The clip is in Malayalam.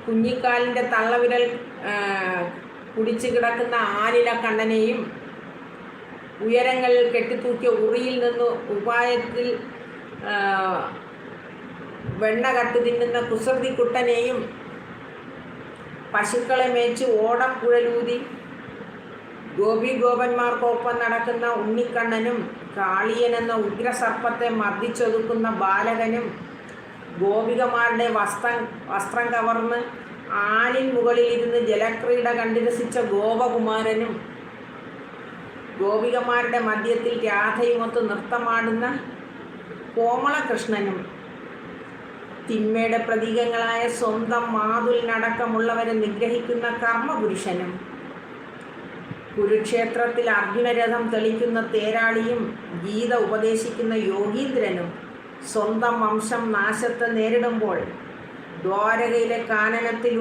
കുഞ്ഞിക്കാലിൻ്റെ തള്ളവിരൽ കുടിച്ചു കിടക്കുന്ന ആലില കണ്ണനെയും ഉയരങ്ങളിൽ കെട്ടിത്തൂക്കിയ ഉറിയിൽ നിന്ന് ഉപായത്തിൽ വെണ്ണ കട്ടു തിന്നുന്ന കുസൃതിക്കുട്ടനെയും പശുക്കളെ മേച്ച് ഓടം കുഴലൂതി ഗോപിഗോപന്മാർക്കൊപ്പം നടക്കുന്ന ഉണ്ണിക്കണ്ണനും കാളിയനെന്ന ഉഗ്രസർപ്പത്തെ മർദ്ദിച്ചൊതുക്കുന്ന ബാലകനും ഗോപികമാരുടെ വസ്ത്രം കവർന്ന് ആലിൻ മുകളിലിരുന്ന് ജലക്രീഡ കണ്ടിരസിച്ച ഗോപകുമാരനും ഗോപികമാരുടെ മധ്യത്തിൽ രാധയുമൊത്ത് നൃത്തമാടുന്ന കോമളകൃഷ്ണനും തിന്മയുടെ പ്രതീകങ്ങളായ സ്വന്തം മാതുലിനടക്കമുള്ളവരെ നിഗ്രഹിക്കുന്ന കർമ്മപുരുഷനും കുരുക്ഷേത്രത്തിൽ അർജുനരഥം തെളിക്കുന്ന തേരാളിയും ഗീത ഉപദേശിക്കുന്ന യോഗീന്ദ്രനും സ്വന്തം വംശം നാശത്തെ നേരിടുമ്പോൾ ദ്വാരകയിലെ കാനനത്തിലൂടെ